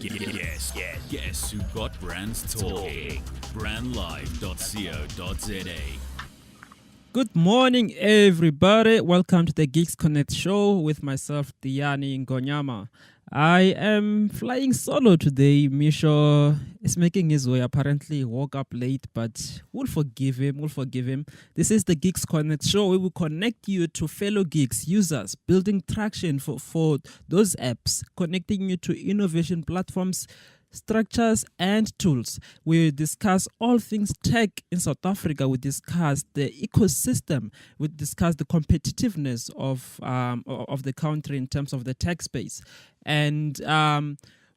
Guess who got brands talking? Brandlive.co.za. Good morning, everybody. Welcome to the Geeks Connect show with myself, Tiyani Ngonyama. I am flying solo today. Misho is making his way. Apparently, he woke up late, but we'll forgive him. This is the Geeks Connect show. We will connect you to fellow geeks, users, building traction for those apps, connecting you to innovation platforms, structures and tools. We discuss all things tech in South Africa. We discuss the ecosystem. We discuss the competitiveness of the country in terms of the tech space. And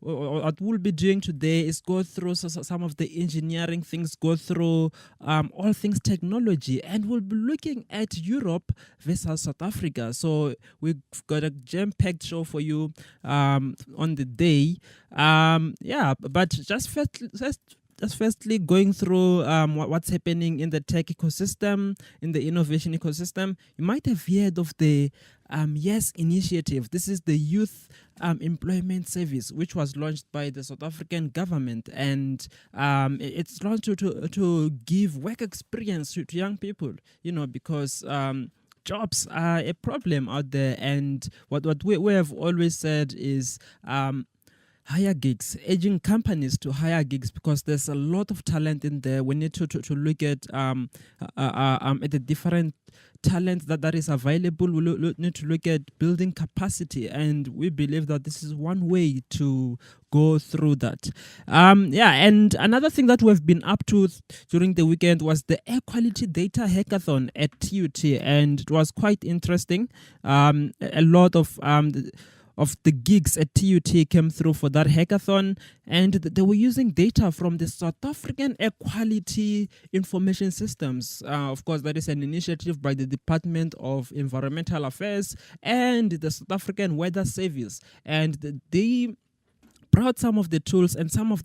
what we'll be doing today is go through some of the engineering things, go through all things technology, and we'll be looking at Europe versus South Africa. So we've got a jam-packed show for you on the day. But just firstly going through what's happening in the tech ecosystem, in the innovation ecosystem. You might have heard of the YES initiative. This is the Youth Employment Service, which was launched by the South African government, and it's launched to give work experience to young people, because jobs are a problem out there. And what we have always said is hire gigs, urging companies to hire gigs, because there's a lot of talent in there. We need to look at the different talent that is available. We need to look at building capacity, and we believe that this is one way to go through that. And another thing that we've been up to during the weekend was the air quality data hackathon at TUT, and it was quite interesting. A lot of the gigs at TUT came through for that hackathon, and they were using data from the South African Air Quality Information Systems. Of course, that is an initiative by the Department of Environmental Affairs and the South African Weather Service, and they brought some of the tools, and some of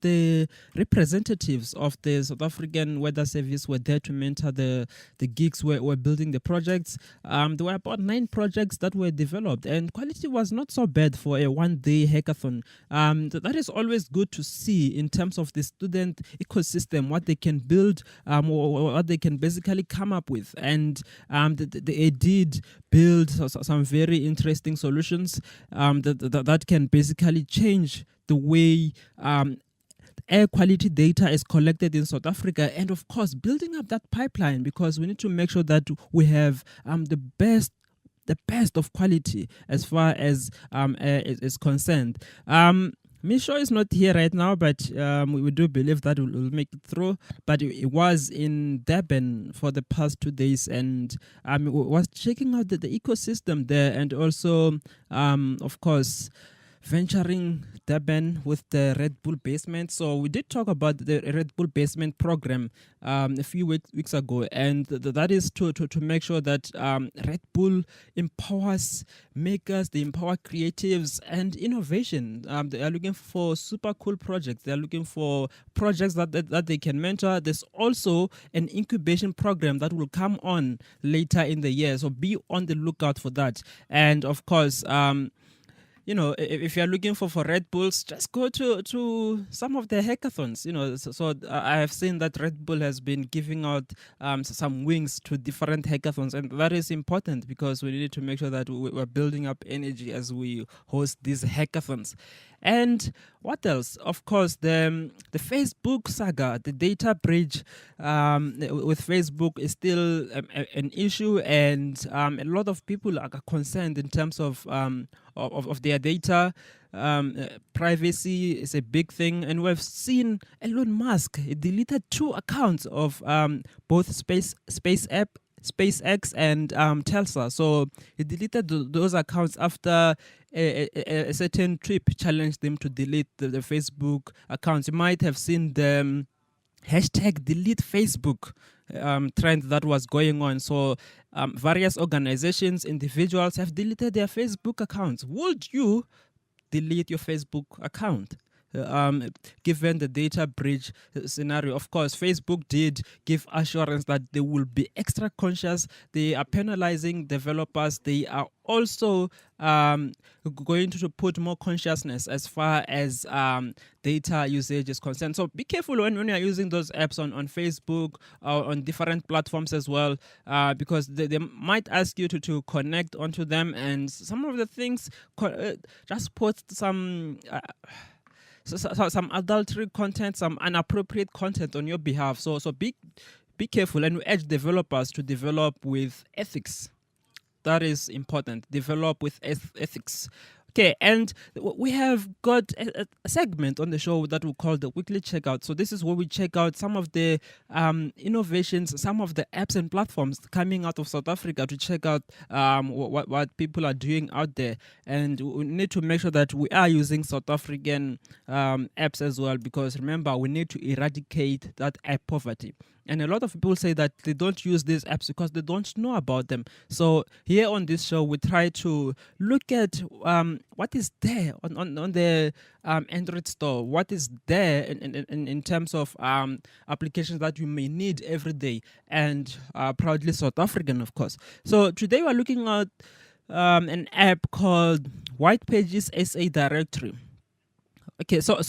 the representatives of the South African Weather Service were there to mentor the geeks were building the projects. There were about 9 projects that were developed, and quality was not so bad for a one-day hackathon. That is always good to see in terms of the student ecosystem, what they can build, or what they can basically come up with. And they did build some very interesting solutions that can basically change the way air quality data is collected in South Africa, and of course building up that pipeline, because we need to make sure that we have the best of quality as far as is concerned. Misho is not here right now, but we do believe that we'll make it through. But it was in Durban for the past 2 days, and was checking out the ecosystem there, and also, of course, venturing Durban with the Red Bull Basement. So we did talk about the Red Bull Basement program a few weeks ago, and that is to make sure that Red Bull empowers makers, they empower creatives and innovation. They are looking for super cool projects. They are looking for projects that they can mentor. There's also an incubation program that will come on later in the year, so be on the lookout for that. And of course, if you're looking for Red Bulls, just go to some of the hackathons. So I have seen that Red Bull has been giving out some wings to different hackathons, and that is important because we need to make sure that we're building up energy as we host these hackathons. And what else? Of course, the Facebook saga, the data breach with Facebook is still an issue, and a lot of people are concerned in terms of their data. Privacy is a big thing, and we've seen Elon Musk deleted 2 accounts of both SpaceX and Tesla. So he deleted those accounts after a certain trip challenged them to delete the Facebook accounts. You might have seen the hashtag delete Facebook trend that was going on. So various organizations, individuals have deleted their Facebook accounts. Would you delete your Facebook account? given the data breach scenario. Of course, Facebook did give assurance that they will be extra conscious. They are penalizing developers. They are also going to put more consciousness as far as data usage is concerned. So be careful when you are using those apps on Facebook or on different platforms as well, because they might ask you to connect onto them, and some of the things just post some. Some adultery content, some inappropriate content on your behalf. So be careful, and we urge developers to develop with ethics. That is important. Develop with ethics. Okay, and we have got a segment on the show that we call the weekly checkout. So this is where we check out some of the innovations, some of the apps and platforms coming out of South Africa to check out what people are doing out there. And we need to make sure that we are using South African apps as well, because remember, we need to eradicate that app poverty. And a lot of people say that they don't use these apps because they don't know about them. So here on this show, we try to look at what is there on the Android store, what is there in terms of applications that you may need every day, and proudly South African, of course. So today we're looking at an app called White Pages SA Directory. Okay, so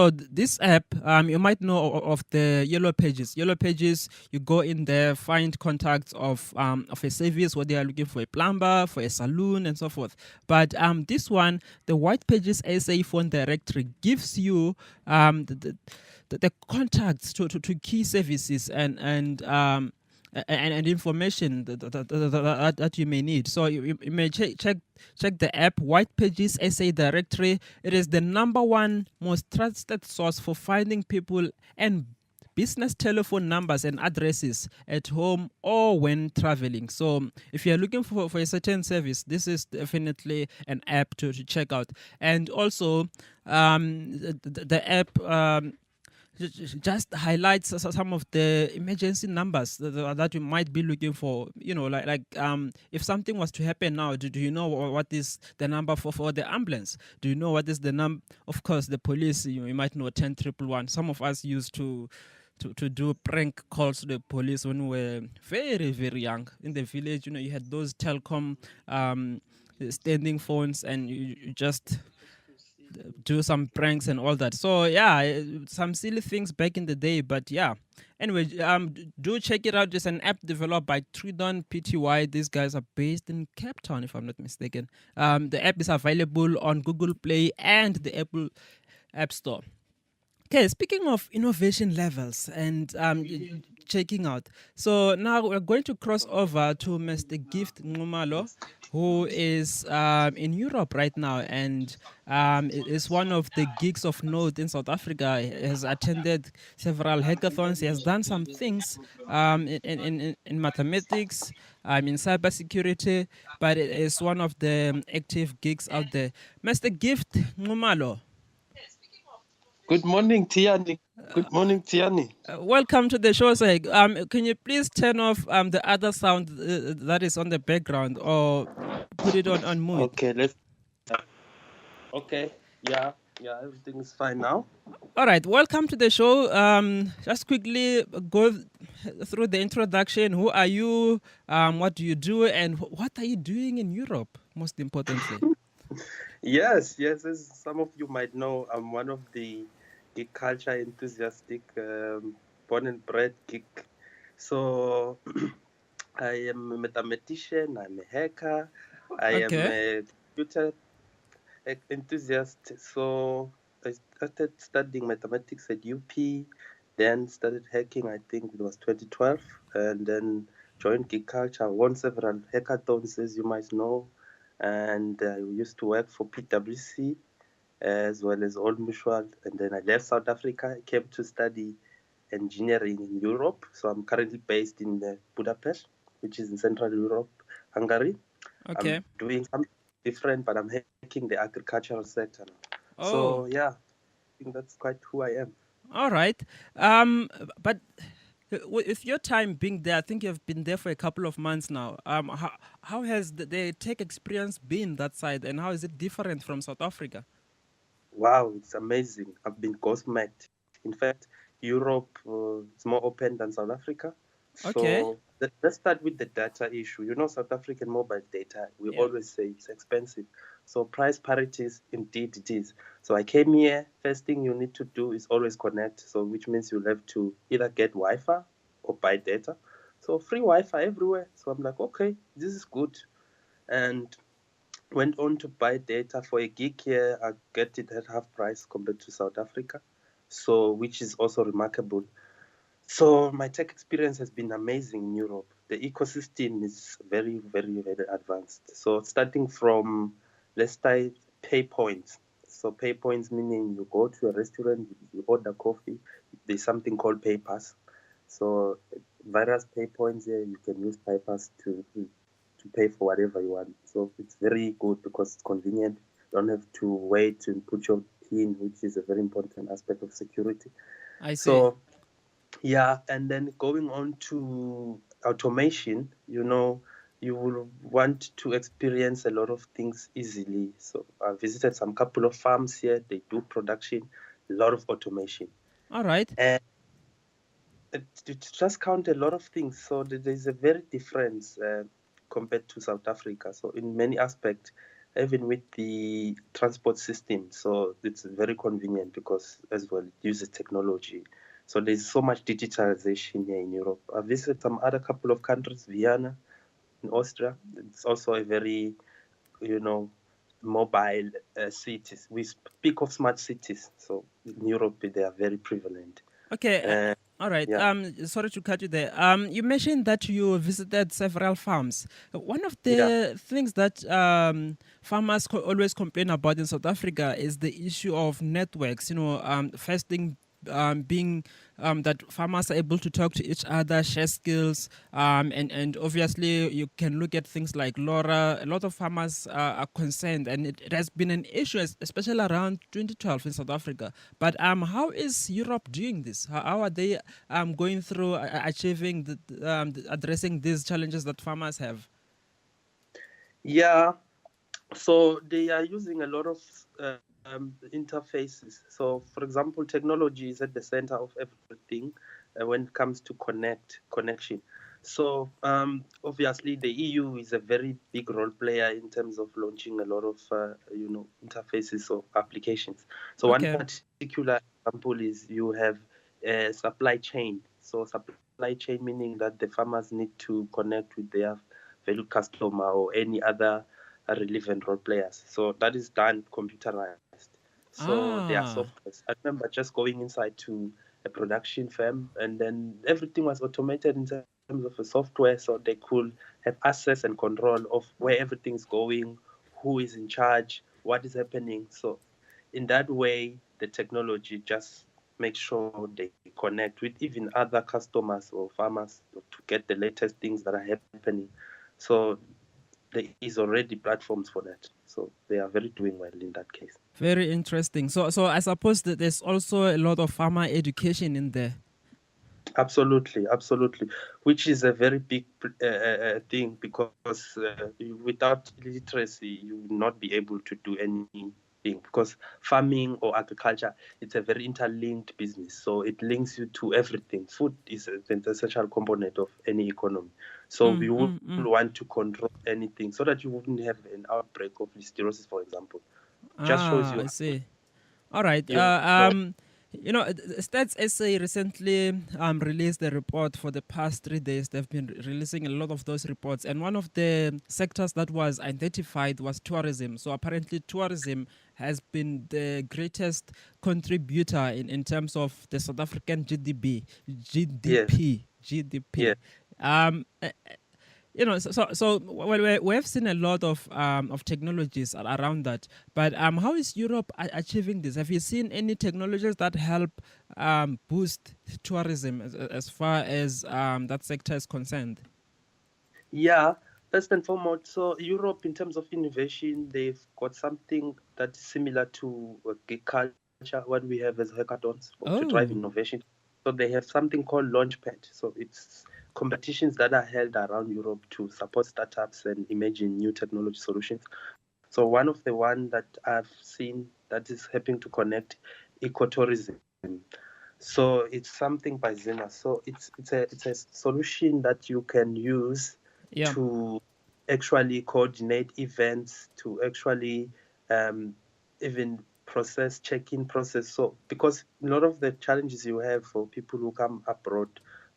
this app, you might know of the Yellow Pages. Yellow Pages, you go in there, find contacts of a service where they are looking for a plumber, for a saloon, and so forth. But this one, the White Pages SA phone directory, gives you the contacts to key services and information that you may need. So you may check the app White Pages SA Directory. It is the number one most trusted source for finding people and business telephone numbers and addresses at home or when traveling. So if you're looking for a certain service, this is definitely an app to check out. And also the app just highlights some of the emergency numbers that you might be looking for. You know, like if something was to happen now, do you know what is the number for the ambulance? Do you know what is the number? Of course, the police, you might know 10-111. Some of us used to do prank calls to the police when we were very, very young. In the village, you know, you had those telecom standing phones, and you just do some pranks and all that. So yeah, some silly things back in the day, but yeah. Anyway, do check it out. It's an app developed by Tridon Pty. These guys are based in Cape Town, if I'm not mistaken. The app is available on Google Play and the Apple App Store. Okay, speaking of innovation levels and checking out. So now we're going to cross over to Mr. Gift Kgomotso, who is in Europe right now, and is one of the geeks of note in South Africa. He has attended several hackathons. He has done some things in mathematics, in cybersecurity, but it is one of the active geeks out there. Mr. Gift Kgomotso. Good morning, Tiyani. Good morning, Tiyani. Welcome to the show, sir. Can you please turn off the other sound that is on the background, or put it on mute? Okay, Okay, yeah, everything is fine now. All right, welcome to the show. Just quickly go through the introduction. Who are you? What do you do? And what are you doing in Europe, most importantly? Yes, as some of you might know, I'm one of the geek culture enthusiastic, born and bred geek. So I am a mathematician, I'm a hacker, I am a computer enthusiast. So I started studying mathematics at UP, then started hacking, I think it was 2012, and then joined geek culture, won several hackathons, as you might know. And I used to work for PwC as well as Old Mutual. And then I left South Africa. I came to study engineering in Europe. So I'm currently based in Budapest, which is in Central Europe, Hungary. Okay. I'm doing something different, but I'm hacking the agricultural sector now. Oh. So yeah, I think that's quite who I am. All right. But with your time being there, I think you've been there for a couple of months now. How has the tech experience been that side, and how is it different from South Africa? wow, it's amazing. I've been gobsmacked. In fact, Europe is more open than South Africa. Okay. So let's start with the data issue. South African mobile data, we Yeah. always say it's expensive. So price parities, indeed it is. So I came here, first thing you need to do is always connect. So which means you'll have to either get Wi-Fi or buy data. So free Wi-Fi everywhere. So I'm like, okay, this is good. And went on to buy data for a gig here. I get it at half price compared to South Africa, so which is also remarkable. So my tech experience has been amazing in Europe. The ecosystem is very, very, very advanced. So starting from, let's start pay points. So pay points meaning you go to a restaurant, you order coffee. There's something called pay pass. So various pay points here, you can use pay pass to pay for whatever you want. So it's very good because it's convenient. You don't have to wait to put your PIN, which is a very important aspect of security. I see. So yeah, and then going on to automation, you will want to experience a lot of things easily. So I visited some couple of farms here. They do production, a lot of automation. All right. And it just count a lot of things. So there's a very difference compared to South Africa. So in many aspects, even with the transport system, so it's very convenient because as well it uses technology. So there's so much digitalization here in Europe. I visited some other couple of countries, Vienna in Austria. It's also a very, mobile cities. We speak of smart cities. So in Europe, they are very prevalent. Okay. Uh, All right. yeah. Sorry to cut you there. You mentioned that you visited several farms. One of Yeah. the things that farmers always complain about in South Africa is the issue of networks. First thing being that farmers are able to talk to each other, share skills, and obviously you can look at things like LoRa. A lot of farmers are concerned, and it has been an issue, especially around 2012 in South Africa. But how is Europe doing this? How are they going through achieving addressing these challenges that farmers have? Yeah, so they are using a lot of interfaces. So, for example, technology is at the center of everything when it comes to connection. So, obviously, the EU is a very big role player in terms of launching a lot of interfaces or applications. So, one Okay. particular example is you have a supply chain. So, supply chain meaning that the farmers need to connect with their valued customer or any other relevant role players. So that is done computerized. So there are Ah. softwares. I remember just going inside to a production firm and then everything was automated in terms of the software so they could have access and control of where everything's going, who is in charge, what is happening. So in that way, the technology just makes sure they connect with even other customers or farmers to get the latest things that are happening. So there is already platforms for that. So they are very doing well in that case. Very interesting. So I suppose that there's also a lot of farmer education in there. Absolutely, absolutely, which is a very big thing because without literacy, you will not be able to do anything. Because farming or agriculture, it's a very interlinked business. So it links you to everything. Food is an essential component of any economy. So we would want to control anything so that you wouldn't have an outbreak of listeriosis, for example. Just shows I you, see. All right. you know, Stats SA recently released a report for the past 3 days. They've been releasing a lot of those reports, and one of the sectors that was identified was tourism. So apparently, tourism has been the greatest contributor in terms of the South African GDP. yes, GDP. yes. GDP. Well, we have seen a lot of technologies around that, but how is Europe achieving this? Have you seen any technologies that help boost tourism as far as that sector is concerned? Yeah, first and foremost, so Europe, in terms of innovation, they've got something that's similar to geek culture, what we have as hackathons to drive Oh, innovation. So they have something called Launchpad. So it's competitions that are held around Europe to support startups and imagine new technology solutions. So one of the one that I've seen that is helping to connect ecotourism. So it's something by Zima. So it's a solution that you can use Yeah, to actually coordinate events, to actually even process check-in process. So because a lot of the challenges you have for people who come abroad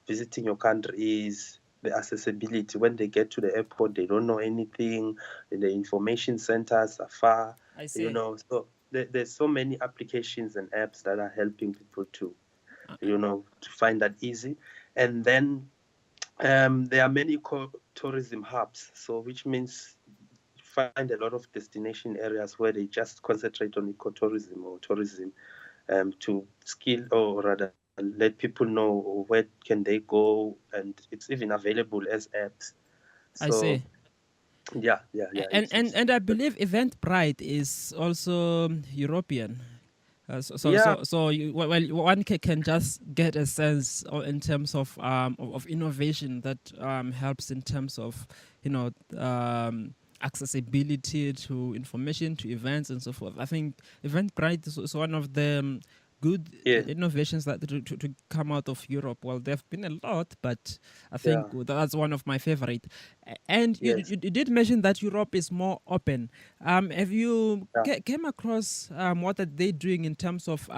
visiting your country is the accessibility. When they get to the airport, they don't know anything. The information centers are far. I see. So there's so many applications and apps that are helping people to to find that easy. And then there are many tourism hubs, so which means you find a lot of destination areas where they just concentrate on ecotourism or tourism to skill or rather let people know where can they go, and it's even available as apps. I So see. yeah. And I believe Eventbrite is also European. Yeah, One can just get a sense in terms of innovation that helps in terms of accessibility to information, to events, and so forth. I think Eventbrite is one of the good yeah, innovations that to come out of Europe. Well, there have been a lot, but I think yeah, that's one of my favorite. And yes, you did mention that Europe is more open. Have you yeah. came across what are they doing in terms of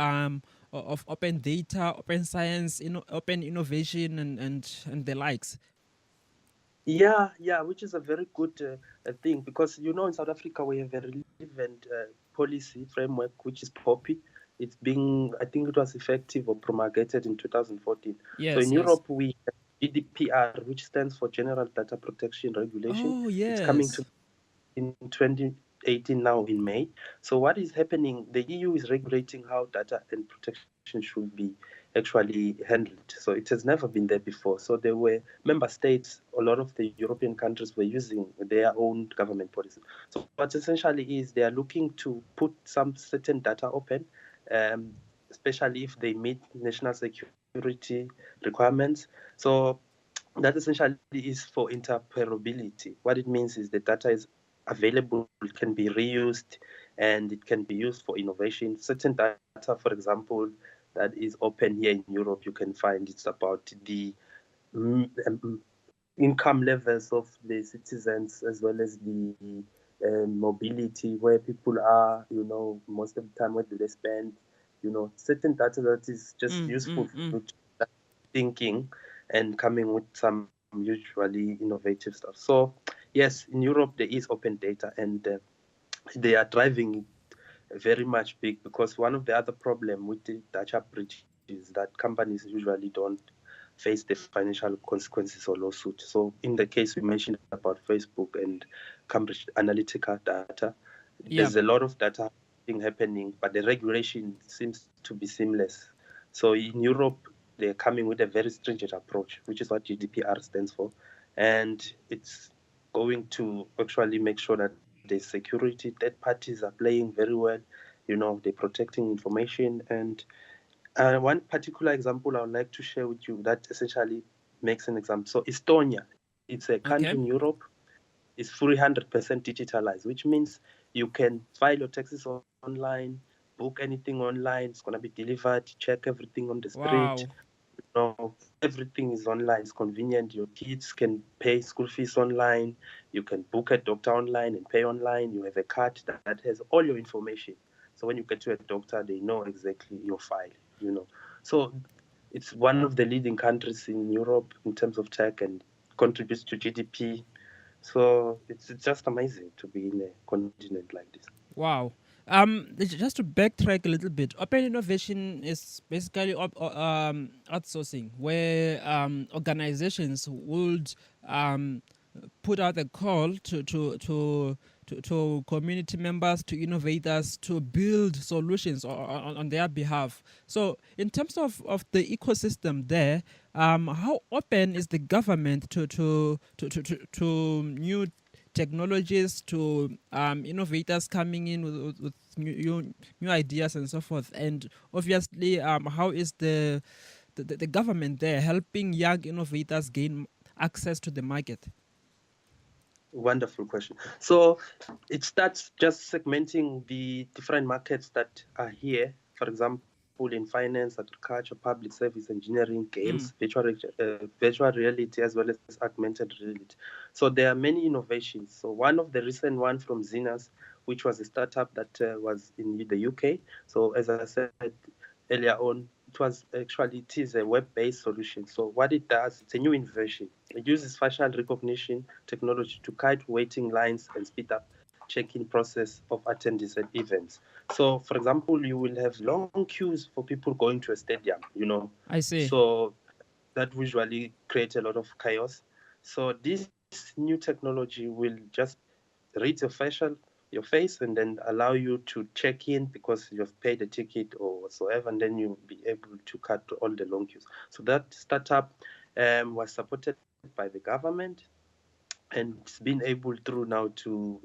open data, open science, open innovation, and the likes? Yeah, which is a very good thing because in South Africa we have a relevant policy framework which is POPI. It's being, I think it was effective or promulgated in 2014. So Yes, in yes. Europe we have GDPR, which stands for General Data Protection Regulation. Oh, It's coming to yes. in 2018 now in May. So what is happening? The EU is regulating how data and protection should be actually handled. So it has never been there before. So there were member states, a lot of the European countries were using their own government policy. So what essentially is they are looking to put some certain data open, um, especially if they meet national security requirements. So that essentially is for interoperability. What it means is the data is available, it can be reused, and it can be used for innovation. Certain data, for example, that is open here in Europe, you can find it's about the income levels of the citizens as well as the mobility, where people are, most of the time, where do they spend, certain data that is just useful for you to start thinking and coming with some usually innovative stuff. So, yes, in Europe, there is open data and they are driving very much big because one of the other problem with the data breach is that companies usually don't face the financial consequences or lawsuit. So in the case we mentioned about Facebook and Cambridge Analytica data, Yeah. there's a lot of data happening, but the regulation seems to be seamless. So in Europe, they're coming with a very stringent approach, which is what GDPR stands for. And it's going to actually make sure that the security, third parties are playing very well. They're protecting information. And one particular example I would like to share with you that essentially makes an example. So Estonia, it's a Okay. country in Europe, is fully 100% digitalized, which means you can file your taxes online, book anything online, it's going to be delivered, check everything on the street. Wow. Everything is online. It's convenient. Your kids can pay school fees online. You can book a doctor online and pay online. You have a card that has all your information. So when you get to a doctor, they know exactly your file. So it's one of the leading countries in Europe in terms of tech and contributes to GDP. So it's just amazing to be in a continent like this. Wow. Just to backtrack a little bit, open innovation is basically outsourcing, where organizations would put out a call to community members, to innovators, to build solutions on their behalf. So, in terms of the ecosystem there, how open is the government to new technologies, to innovators coming in with new ideas and so forth? And obviously, how is the government there helping young innovators gain access to the market? Wonderful question. So it starts just segmenting the different markets that are here. For example, in finance, agriculture, public service, engineering, games, virtual reality, as well as augmented reality. So there are many innovations. So one of the recent one from Zenas, which was a startup that was in the UK. So as I said earlier on, it is a web-based solution. So what it does, it's a new invention. It uses facial recognition technology to cut waiting lines and speed up check-in process of attendees at events. So, for example, you will have long queues for people going to a stadium, I see. So that usually creates a lot of chaos. So this new technology will just read your face, and then allow you to check in because you've paid a ticket or whatsoever, and then you'll be able to cut all the long queues. So that startup was supported by the government, and it's been able through now to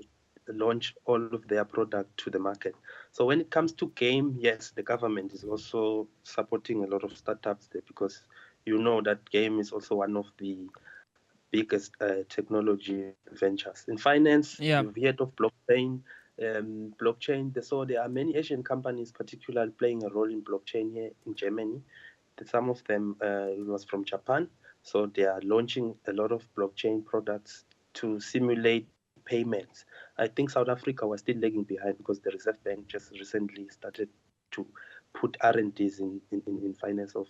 launch all of their product to the market. So when it comes to game, yes, the government is also supporting a lot of startups there, because that game is also one of the biggest technology ventures. In finance, you've heard of blockchain. So there are many Asian companies particularly playing a role in blockchain here in Germany. Some of them was from Japan. So they are launching a lot of blockchain products to simulate payments. I think South Africa was still lagging behind because the Reserve Bank just recently started to put R&Ds in finance of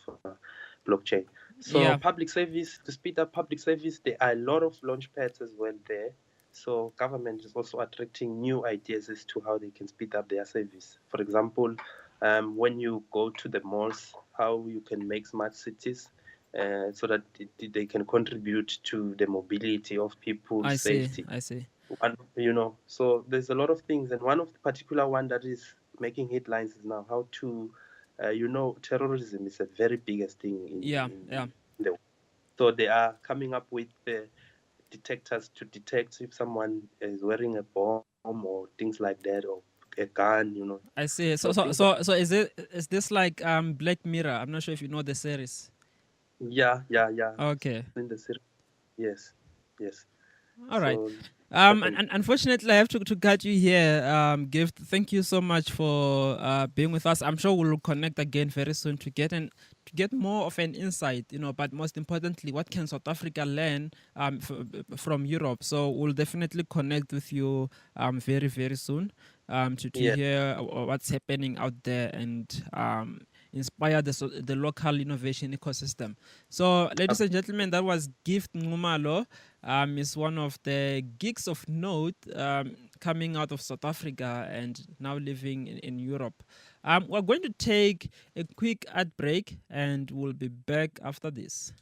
blockchain. So public service, to speed up public service, there are a lot of launch pads as well there. So government is also attracting new ideas as to how they can speed up their service. For example, when you go to the malls, how you can make smart cities so that they can contribute to the mobility of people's safety. I see. So there's a lot of things, and one of the particular one that is making headlines is now how to, terrorism is a very biggest thing in the world. So they are coming up with detectors to detect if someone is wearing a bomb or things like that, or a gun. I see. So is this like Black Mirror? I'm not sure if you know the series. Yeah. Okay. In the series, yes. All right. And unfortunately, I have to cut you here. Gift, thank you so much for being with us. I'm sure we'll connect again very soon to get more of an insight, but most importantly, what can South Africa learn from Europe? So we'll definitely connect with you very, very soon to hear what's happening out there and inspire the local innovation ecosystem. So, ladies and gentlemen, that was Gift Kgomotso. Is one of the geeks of note coming out of South Africa and now living in Europe. We're going to take a quick ad break and we'll be back after this.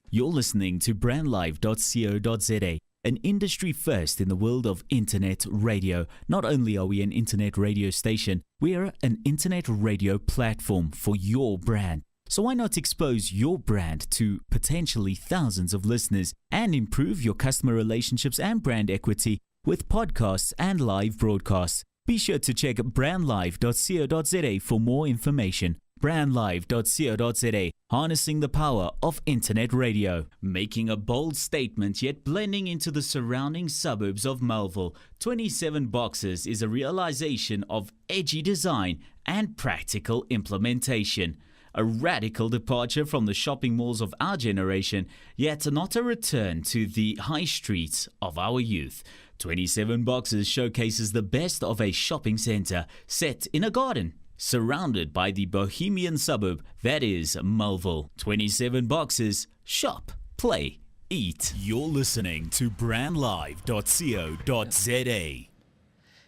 You're listening to brandlive.co.za, an industry first in the world of internet radio. Not only are we an internet radio station, we are an internet radio platform for your brand. So why not expose your brand to potentially thousands of listeners and improve your customer relationships and brand equity with podcasts and live broadcasts? Be sure to check brandlive.co.za for more information. brandlive.co.za, harnessing the power of internet radio. Making a bold statement yet blending into the surrounding suburbs of Melville, 27 Boxes is a realization of edgy design and practical implementation. A radical departure from the shopping malls of our generation, yet not a return to the high streets of our youth. 27 Boxes showcases the best of a shopping centre set in a garden, surrounded by the bohemian suburb that is Melville. 27 Boxes, shop, play, eat. You're listening to brandlive.co.za.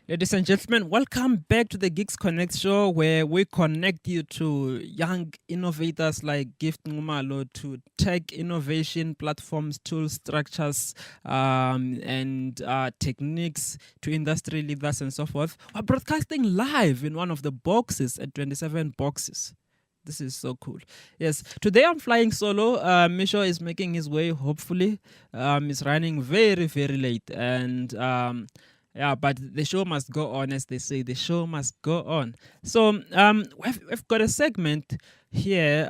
Ladies and gentlemen, welcome back to the Geeks Connect show, where we connect you to young innovators like Gift Kgomotso, to tech innovation platforms, tools, structures, and techniques, to industry leaders and so forth. We're broadcasting live in one of the boxes at 27 Boxes. This is so cool. Yes, today I'm flying solo. Misho is making his way, hopefully. He's running very, very late. And but the show must go on, as they say. The show must go on. So we've got a segment here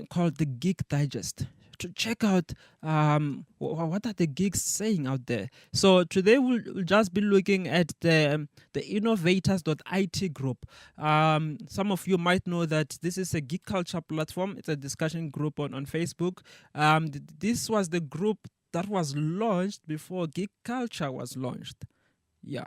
called the Geek Digest. to check out what are the geeks saying out there. So today we'll just be looking at the innovators.it group. Some of you might know that this is a geek culture platform. It's a discussion group on Facebook. This was the group that was launched before geek culture was launched. Yeah,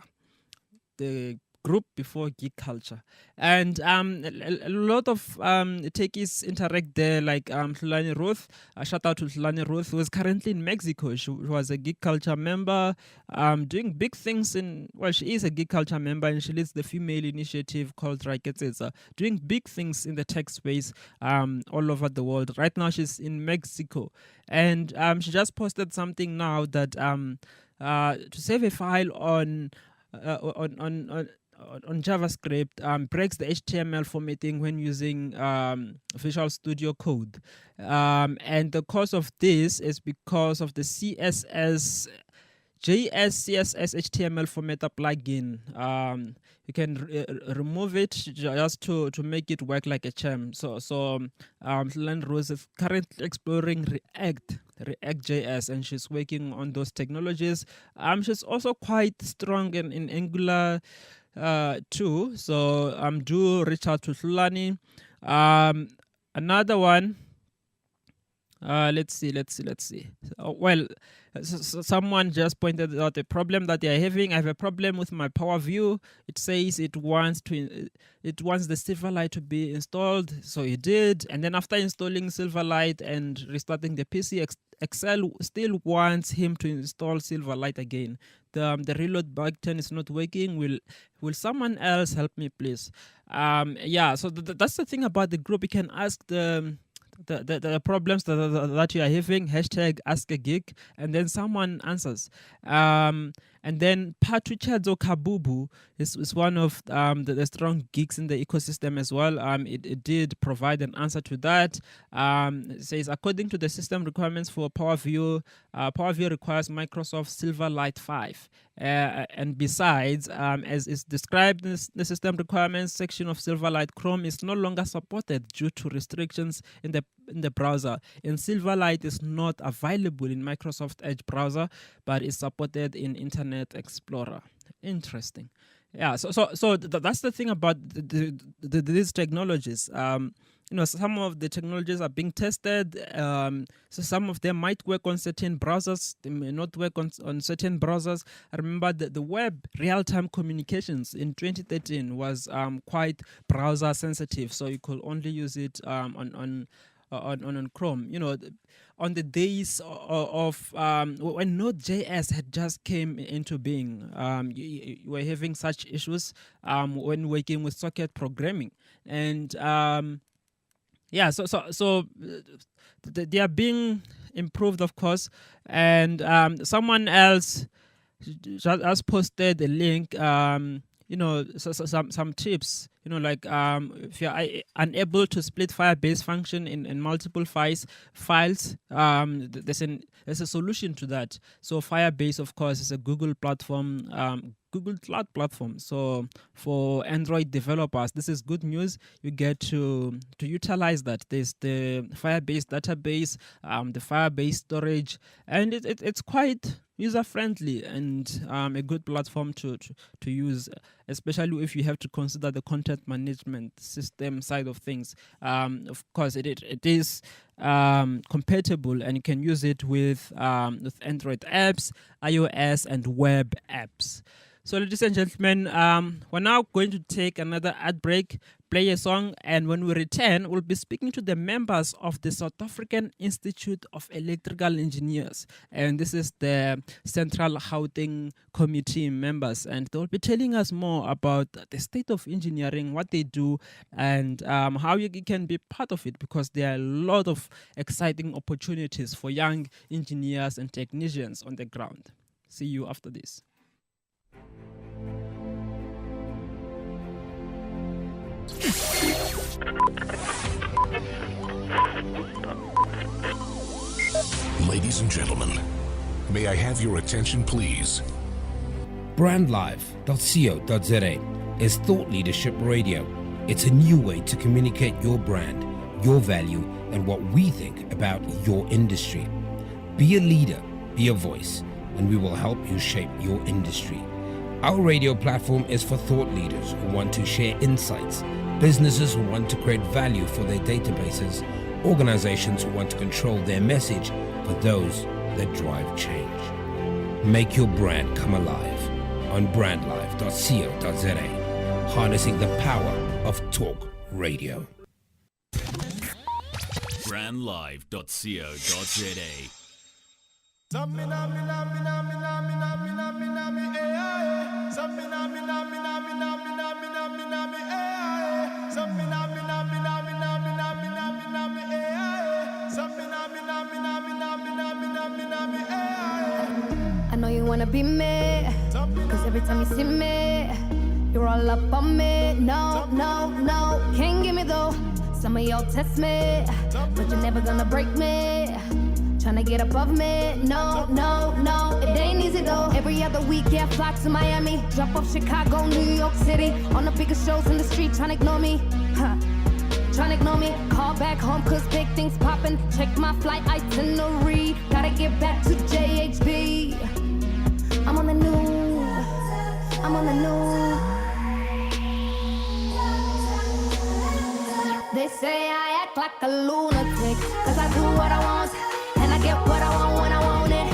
the group before geek culture, and a lot of techies interact there, like Hlani Ruth. Shout out to Hlani Ruth, who is currently in Mexico. She was a geek culture member, doing big things she is a geek culture member, and she leads the female initiative called Raiketsetsa, doing big things in the tech space all over the world. Right now she's in Mexico, and she just posted something now that to save a file on JavaScript breaks the HTML formatting when using Visual Studio Code. And the cause of this is because of the JS CSS HTML formatter plugin. You can remove it just to make it work like a charm. So Land Rose is currently exploring React.js, and she's working on those technologies. She's also quite strong in Angular too. So do reach out to Hlani. Another one. Let's see. Someone just pointed out a problem that they are having. I have a problem with my Power View. It says it wants the Silverlight to be installed, so it did. And then after installing Silverlight and restarting the PC, Excel still wants him to install Silverlight again. The reload button is not working. Will someone else help me, please? So that's the thing about the group. You can ask the problems that you are having, #AskAGeek, and then someone answers. And then Patuchadzo Kabubu is one of the strong geeks in the ecosystem as well. It did provide an answer to that. It says, according to the system requirements for Power View requires Microsoft Silverlight 5. And besides, as is described in the system requirements section of Silverlight, Chrome is no longer supported due to restrictions in the browser. And Silverlight is not available in Microsoft Edge browser, but is supported in Internet Explorer. Interesting. Yeah, so that's the thing about these technologies. Some of the technologies are being tested. So some of them might work on certain browsers. They may not work on certain browsers. I remember the web real-time communications in 2013 was quite browser sensitive, so you could only use it on Chrome. On the days of when Node.js had just came into being, you were having such issues when working with socket programming, and so they are being improved, of course. And someone else just posted a link. Some tips. Like if you are unable to split Firebase function in multiple files, there's a solution to that. So Firebase, of course, is a Google platform, Google Cloud platform. So for Android developers, this is good news. You get to utilize that. There's the Firebase database, the Firebase storage, and it's quite user-friendly and a good platform to use, especially if you have to consider the content management system side of things. Of course, it is compatible, and you can use it with Android apps, iOS, and web apps. So, ladies and gentlemen, we're now going to take another ad break, play a song, and when we return, we'll be speaking to the members of the South African Institute of Electrical Engineers. And this is the Central Gauteng Committee members. And they'll be telling us more about the state of engineering, what they do, and how you can be part of it, because there are a lot of exciting opportunities for young engineers and technicians on the ground. See you after this. Ladies and gentlemen, may I have your attention, please? Brandlive.co.za is thought leadership radio. It's a new way to communicate your brand. your value, and what we think about your industry. Be a leader, be a voice, and we will help you shape your industry. Our radio platform is for thought leaders who want to share insights, businesses who want to create value for their databases, organizations who want to control their message, for those that drive change. Make your brand come alive on brandlive.co.za, harnessing the power of talk radio. brandlive.co.za. I know you wanna be me, cause every time you see me, you're all up on me. No, no, no, can't give me though. Some of y'all test me, but you're never gonna break me. Tryna get above me, no, no, no, it ain't easy though. Every other week, yeah, fly to Miami, drop off Chicago, New York City, on the biggest shows in the street, tryna ignore me, tryna ignore me. Call back home cause big things poppin', check my flight itinerary, gotta get back to JHB. I'm on the news, I'm on the news. They say I act like a lunatic, cause I do what I want, and I get what I want when I want it.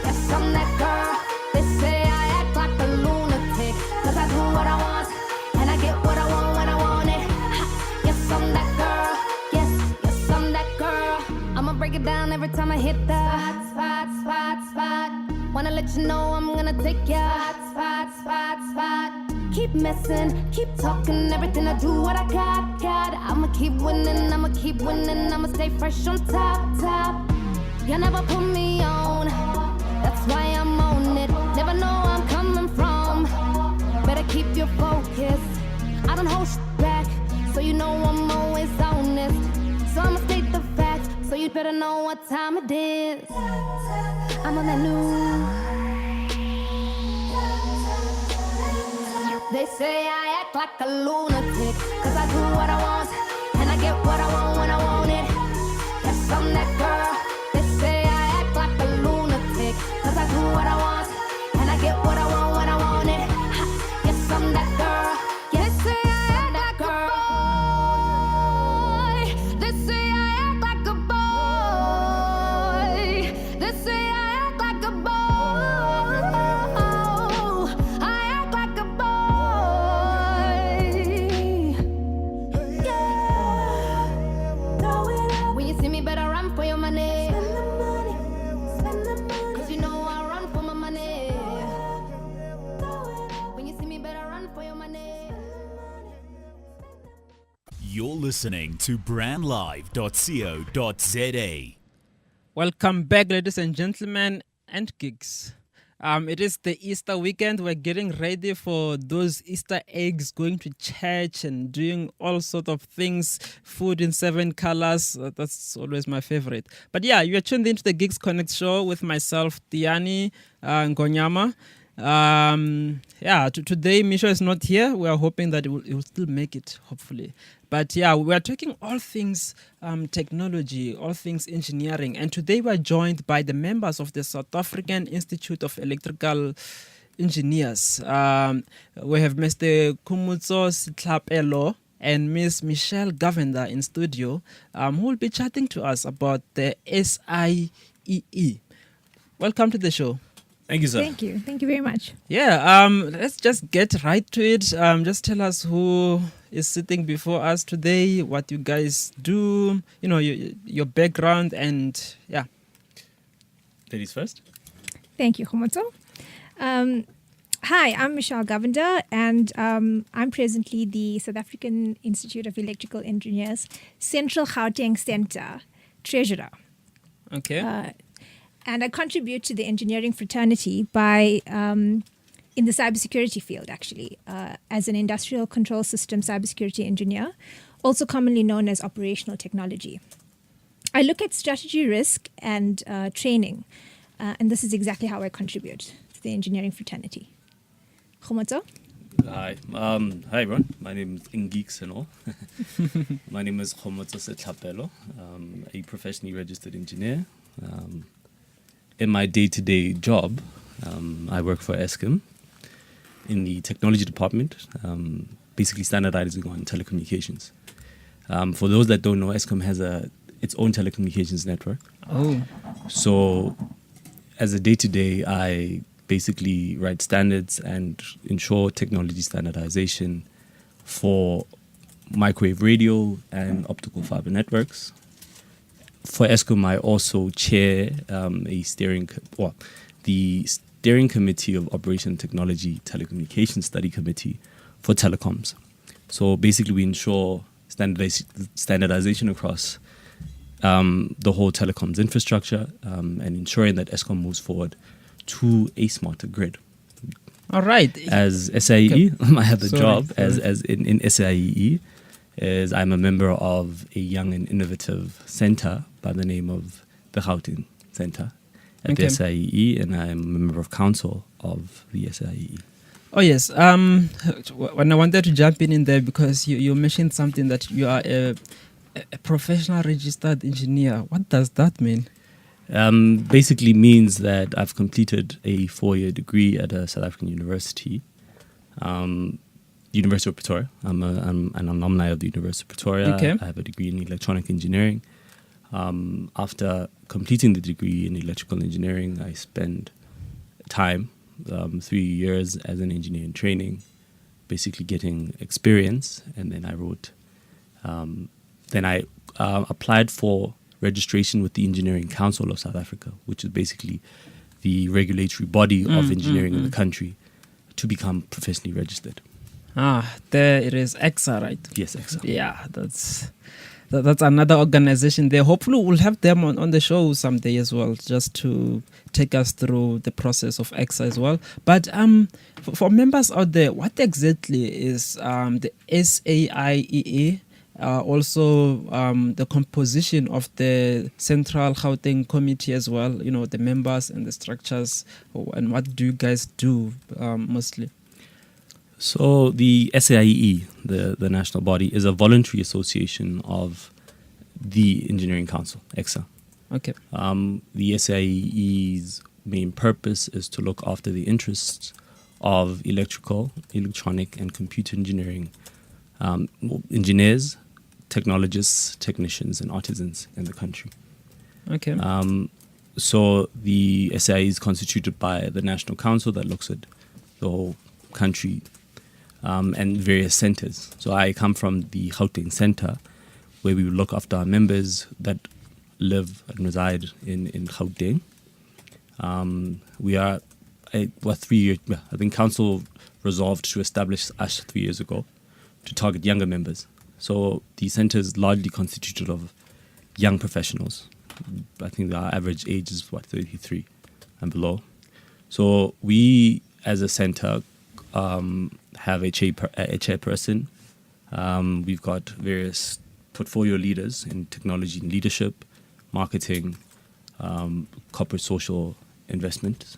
Yes, I'm that girl. They say I act like a lunatic, cause I do what I want, and I get what I want when I want it. Yes, I'm that girl. Yes, yes, I'm that girl. I'ma break it down every time I hit the spot. Wanna let you know I'm gonna take ya spot. Keep messing, keep talking, everything I do, what I got. I'ma keep winning, I'ma stay fresh on top. You never put me on, that's why I'm on it. Never know where I'm coming from, better keep your focus. I don't hold shit back, so you know I'm always honest. So I'ma state the facts, so you better know what time it is. I'm on the news. They say I act like a lunatic, cause I do what I want, and I get what I want when I want it. Yes, I'm that girl. They say I act like a lunatic, cause I do what I want, and I get what I want when I want it. Yes, I'm that girl. Yes, they say I act like a boy. They say I act like a boy. They say I act like a boy. You're listening to brandlive.co.za. Welcome back, ladies and gentlemen, and geeks. It is the Easter weekend. We're getting ready for those Easter eggs, going to church and doing all sorts of things. Food in 7 colors. That's always my favorite. But yeah, you're tuned into the Geeks Connect show with myself, Tiyani Ngonyama. Today Misha is not here. We are hoping that it will still make it, hopefully. But yeah, we are talking all things technology, all things engineering. And today we are joined by the members of the South African Institute of Electrical Engineers. We have Mr. Kgomotso Setlhapelo and Miss Michelle Govender in studio, who will be chatting to us about the SAIEE. Welcome to the show. Thank you, sir. Thank you. Thank you very much. Yeah, let's just get right to it. Just tell us who is sitting before us today, what you guys do, your background, and yeah. Ladies first. Thank you, Kgomotso. Hi, I'm Michelle Govender, and I'm presently the South African Institute of Electrical Engineers Central Gauteng Center Treasurer. Okay. And I contribute to the engineering fraternity by in the cybersecurity field, actually, as an industrial control system cybersecurity engineer, also commonly known as operational technology. I look at strategy, risk, and training, and this is exactly how I contribute to the engineering fraternity. Kgomotso? Hi. Hi everyone. My name is Geeks and all. My name is Kgomotso Setlhapelo. A professionally registered engineer. In my day-to-day job, I work for Eskom in the technology department, basically standardizing on telecommunications. For those that don't know, Eskom has its own telecommunications network. Oh, So as a day-to-day, I basically write standards and ensure technology standardization for microwave radio and optical fiber networks. For Eskom, I also chair the steering committee of Operation Technology Telecommunications Study Committee for telecoms. So basically, we ensure standardization across the whole telecoms infrastructure and ensuring that Eskom moves forward to a smarter grid. all right. As SAIEE, I have the Sorry, job sorry. as in SAIEE, is I'm a member of a young and innovative center by the name of the Gauteng Center at Okay. the SAIEE, and I'm a member of council of the SAIEE. Oh yes. When I wanted to jump in there because you mentioned something that you are a professional registered engineer. What does that mean? Basically means that I've completed a 4-year degree at a South African university, University of Pretoria. I'm an alumni of the University of Pretoria. Okay. I have a degree in electronic engineering. After completing the degree in electrical engineering, I spent time, 3 years as an engineer in training, basically getting experience, and then I wrote. Then I applied for registration with the Engineering Council of South Africa, which is basically the regulatory body of engineering in the country, to become professionally registered. There it is, EXA, right? Yes, excellent. Yeah, that's another organization there. Hopefully, we'll have them on the show someday as well, just to take us through the process of EXA as well. But for members out there, what exactly is the SAIEE? Also, the composition of the Central Gauteng Committee as well. You know, the members and the structures, and what do you guys do mostly? So the SAIEE, the national body, is a voluntary association of the Engineering Council, EXA. Okay. The SAIE's main purpose is to look after the interests of electrical, electronic, and computer engineering engineers, technologists, technicians, and artisans in the country. Okay. So the SAIEE is constituted by the National Council that looks at the whole country and various centers. So I come from the Gauteng Center, where we look after our members that live and reside in Gauteng. We are 3 years. I think council resolved to establish us 3 years ago to target younger members. So the center is largely constituted of young professionals. I think our average age is 33 and below. So we, as a center, have a chairperson. We've got various portfolio leaders in technology and leadership, marketing, corporate social investment.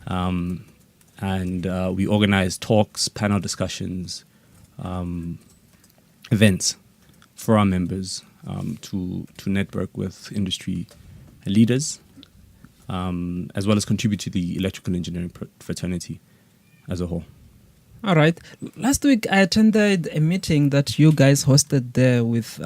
And we organize talks, panel discussions, events for our members to network with industry leaders, as well as contribute to the electrical engineering fraternity as a whole. All right. Last week, I attended a meeting that you guys hosted there with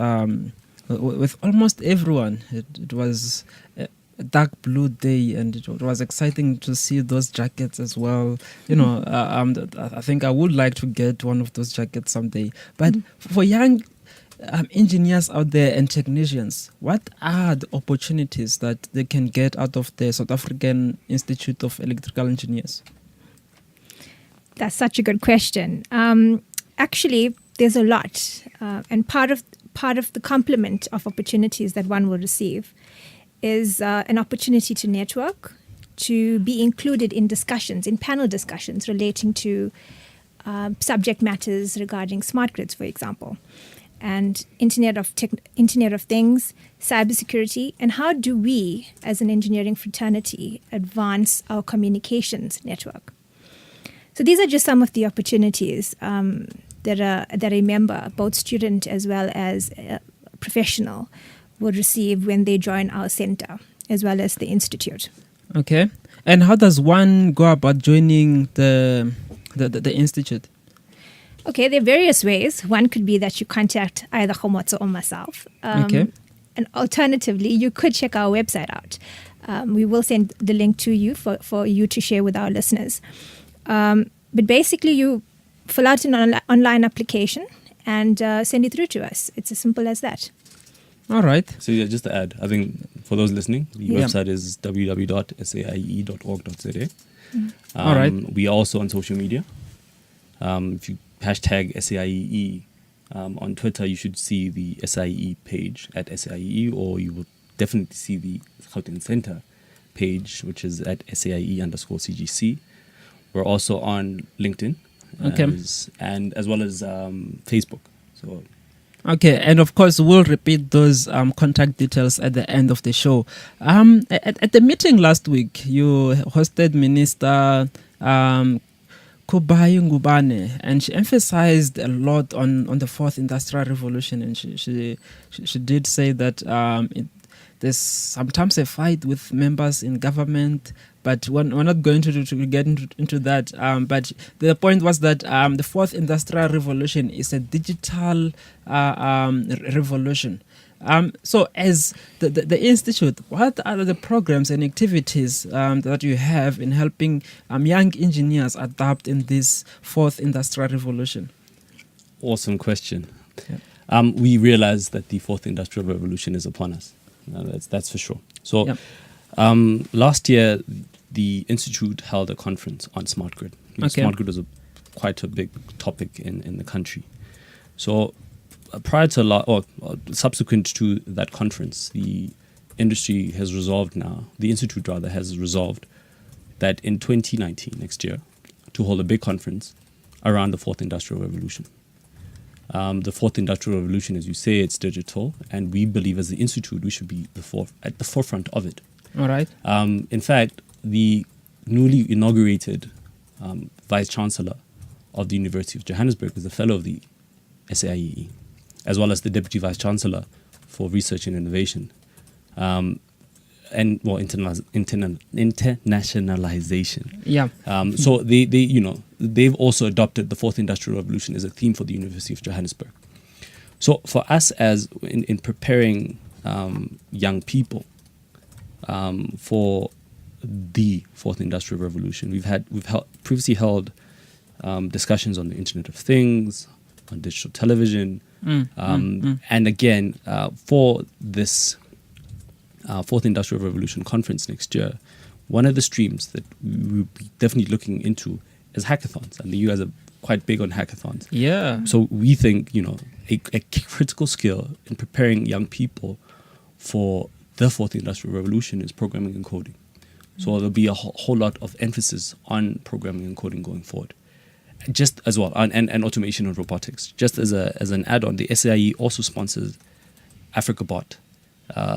almost everyone. It was a dark blue day, and it was exciting to see those jackets as well. You know, I think I would like to get one of those jackets someday. But for young engineers out there and technicians, what are the opportunities that they can get out of the South African Institute of Electrical Engineers? That's such a good question. Actually, there's a lot, and part of the complement of opportunities that one will receive is an opportunity to network, to be included in discussions, in panel discussions relating to subject matters regarding smart grids, for example, and Internet of Things, cybersecurity, and how do we, as an engineering fraternity, advance our communications network. So these are just some of the opportunities that a member, both student as well as professional, will receive when they join our center as well as the institute. Okay. And how does one go about joining the institute? Okay, there are various ways. One could be that you contact either Kgomotso or myself. Okay. And alternatively, you could check our website out. We will send the link to you for you to share with our listeners. But basically, you fill out an online application and send it through to us. It's as simple as that. All right. So yeah, just to add, I think for those listening, the website is www.saie.org.za. All right. We are also on social media. If you hashtag SAIEE on Twitter, you should see the SAIEE page at SAIEE, or you will definitely see the Gauteng Center page, which is at SAIE_CGC. We're also on LinkedIn, and as well as Facebook. So. Okay, and of course, we'll repeat those contact details at the end of the show. At the meeting last week, you hosted Minister Kubayi Ngubane, and she emphasized a lot on the fourth industrial revolution, and she did say that there's sometimes a fight with members in government, but we're not going to get into that. But the point was that the fourth industrial revolution is a digital revolution. So as the Institute, what are the programs and activities that you have in helping young engineers adapt in this fourth industrial revolution? Awesome question. Yeah. We realize that the fourth industrial revolution is upon us. That's for sure. So last year, the Institute held a conference on smart grid. Smart grid was quite a big topic in the country. So prior to subsequent to that conference, the industry has resolved now, the Institute rather has resolved that in 2019, next year, to hold a big conference around the fourth industrial revolution. The fourth industrial revolution, as you say, it's digital, and we believe as the Institute we should be at the forefront of it. All right. In fact, the newly inaugurated Vice Chancellor of the University of Johannesburg is a fellow of the SAIEE, as well as the Deputy Vice Chancellor for Research and Innovation, and internationalization. Yeah. So they've also adopted the fourth industrial revolution as a theme for the University of Johannesburg. So for us, as in preparing young people for the fourth industrial revolution, we've previously held discussions on the Internet of Things, on digital television, and again for this fourth industrial revolution conference next year, one of the streams that we'll be definitely looking into is hackathons, and you guys are quite big on hackathons. Yeah. So we think a critical skill in preparing young people for the fourth industrial revolution is programming and coding. So there'll be a whole lot of emphasis on programming and coding going forward, just as well, and automation and robotics. Just as an add-on, the SAIE also sponsors AfricaBot,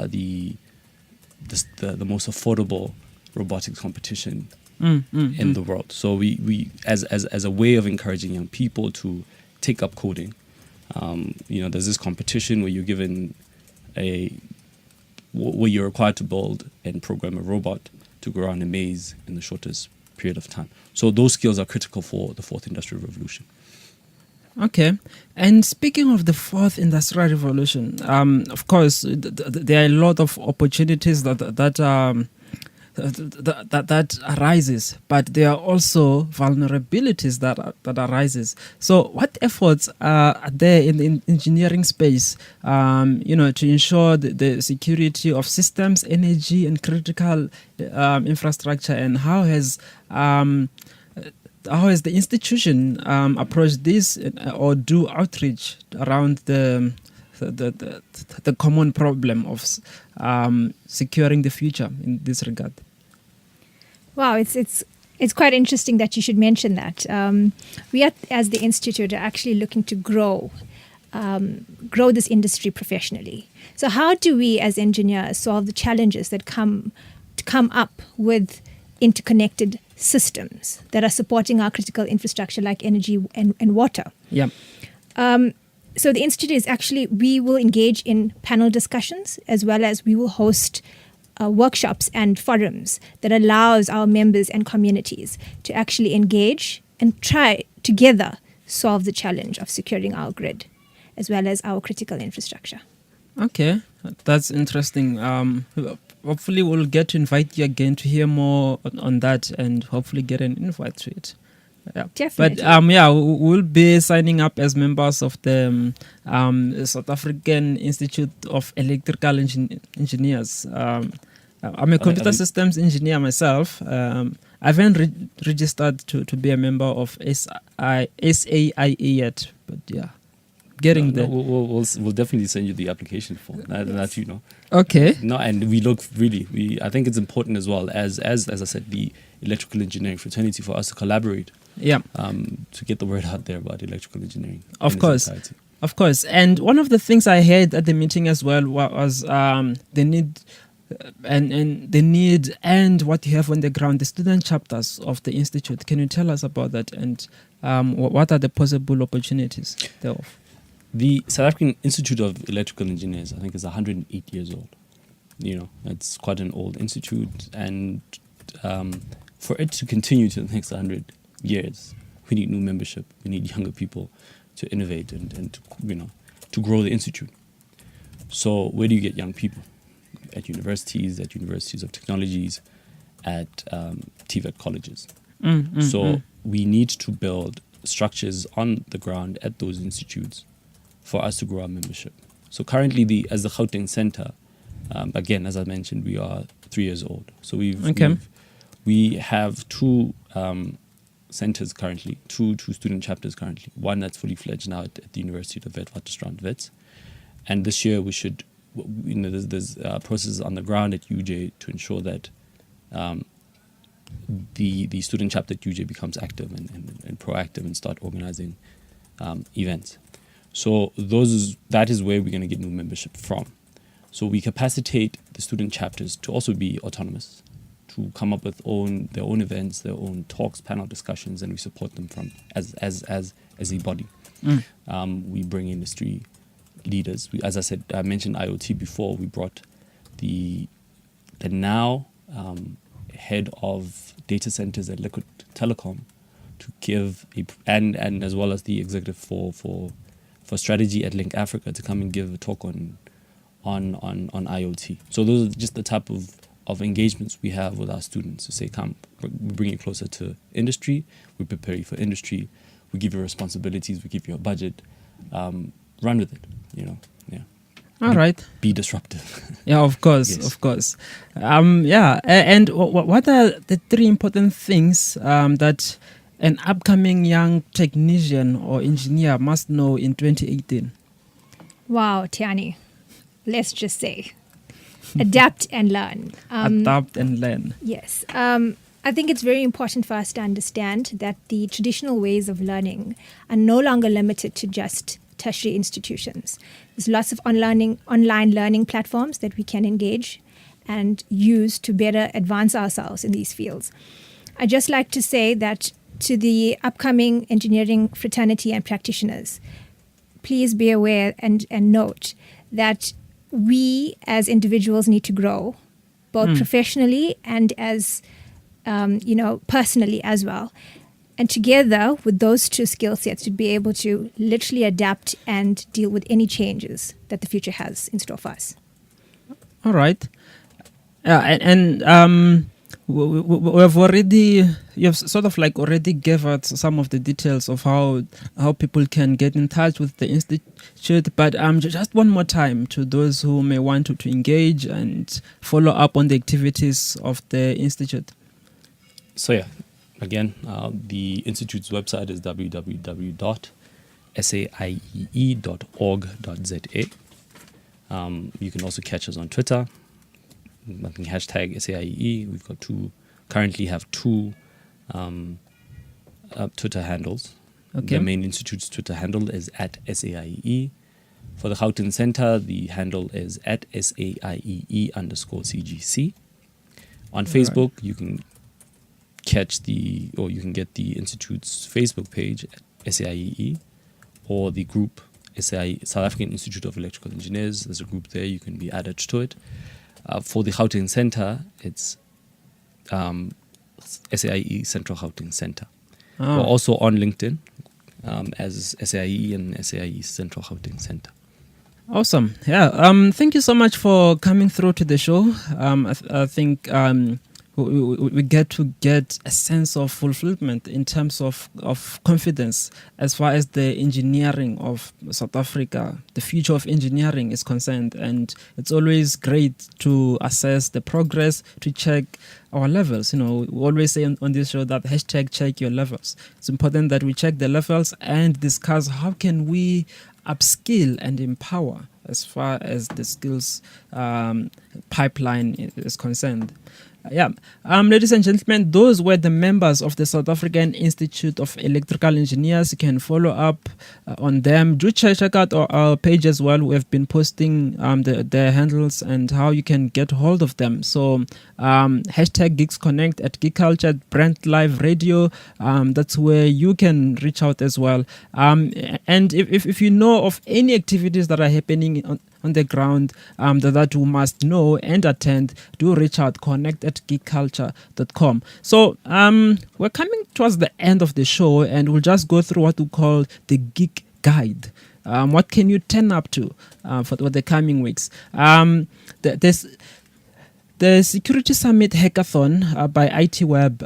the most affordable robotics competition in the world. So we as a way of encouraging young people to take up coding, there's this competition where you're given where you're required to build and program a robot to go around a maze in the shortest period of time. So those skills are critical for the fourth industrial revolution. Okay. And speaking of the fourth industrial revolution, of course, there are a lot of opportunities that arises, but there are also vulnerabilities that arises. So what efforts are there in the engineering space, to ensure the security of systems, energy, and critical infrastructure, and how has the institution approached this or do outreach around the common problem of securing the future in this regard? Wow, it's quite interesting that you should mention that. We as the Institute are actually looking to grow this industry professionally. So how do we as engineers solve the challenges that come up with interconnected systems that are supporting our critical infrastructure like energy and water. Yeah. So the Institute is actually, we will engage in panel discussions as well as we will host workshops and forums that allows our members and communities to actually engage and try together solve the challenge of securing our grid as well as our critical infrastructure. Okay, that's interesting. Hopefully we'll get to invite you again to hear more on that and hopefully get an invite to it. Yeah. Definitely. But we'll be signing up as members of the South African Institute of Electrical Engineers. I'm a computer systems engineer myself. I haven't registered to be a member of SAIEE yet, but yeah, getting there. We'll definitely send you the application form. That you know. Okay. No, and I think it's important as well as I said, the electrical engineering fraternity, for us to collaborate. Yeah. To get the word out there about electrical engineering. Of course. And one of the things I heard at the meeting as well was the need and what you have on the ground, the student chapters of the institute. Can you tell us about that and what are the possible opportunities thereof? The South African Institute of Electrical Engineers, I think, is 108 years old. You know, it's quite an old institute, and for it to continue to the next 100 years, we need new membership. We need younger people to innovate and to grow the institute. So where do you get young people? At universities of technologies, at TVET colleges. We need to build structures on the ground at those institutes for us to grow our membership. So currently, as the Gauteng Center, again, as I mentioned, we are 3 years old. So we have two centers currently, two student chapters currently. One that's fully fledged now at the University of Witwatersrand, Wits. And this year we should, there's processes on the ground at UJ to ensure that the student chapter at UJ becomes active and proactive and start organizing events. So that is where we're going to get new membership from. So we capacitate the student chapters to also be autonomous, to come up with their own events, their own talks, panel discussions, and we support them from as a body. We bring industry leaders. As I said, I mentioned IoT before. We brought the now head of data centers at Liquid Telecom to give and as well as the executive for strategy at Link Africa to come and give a talk on IoT. So those are just the type of engagements we have with our students to say, come, we bring you closer to industry, we prepare you for industry, we give you responsibilities, we give you a budget, run with it, yeah. All right. Be disruptive. Yeah, of course, Yes. of course. And what are the three important things that an upcoming young technician or engineer must know in 2018? Wow, Tiyani. Let's just say, adapt and learn. Adapt and learn. Yes. I think it's very important for us to understand that the traditional ways of learning are no longer limited to just tertiary institutions. There's lots of online learning platforms that we can engage and use to better advance ourselves in these fields. I'd just like to say that to the upcoming engineering fraternity and practitioners, please be aware and note that we as individuals need to grow, both professionally and as personally as well. And together with those two skill sets, to be able to literally adapt and deal with any changes that the future has in store for us. All right. We've already, you've sort of like already gave out some of the details of how people can get in touch with the institute, but just one more time to those who may want to engage and follow up on the activities of the institute. So yeah, again, the institute's website is www.saiee.org.za. You can also catch us on Twitter. I think hashtag SAIEE. We've got currently have two Twitter handles. Okay. The main institute's Twitter handle is @SAIEE. For the Gauteng Center, the handle is @SAIEE_CGC. On Facebook, you can you can get the Institute's Facebook page at SAIEE, or the group SAIE, South African Institute of Electrical Engineers. There's a group there, you can be added to it. For the Gauteng Center, it's SAIE Central Gauteng Center. We're also on LinkedIn as SAIE and SAIE Central Gauteng Center. Awesome. Yeah. Thank you so much for coming through to the show. I think we get to get a sense of fulfillment in terms of confidence as far as the engineering of South Africa, the future of engineering is concerned. And it's always great to assess the progress, to check our levels. We always say on this show that #check your levels. It's important that we check the levels and discuss how can we upskill and empower as far as the skills pipeline is concerned. Ladies and gentlemen, those were the members of the South African Institute of Electrical Engineers. You can follow up on them. Do check out our page as well. We have been posting their handles and how you can get hold of them. So #Geeks Connect at Geek Culture, Brand Live Radio. That's where you can reach out as well. And if you know of any activities that are happening on the ground that you must know and attend, do reach out, connect@geekculture.com. So we're coming towards the end of the show, and we'll just go through what we call the Geek Guide. What can you turn up to for the coming weeks? The Security Summit Hackathon by IT Web.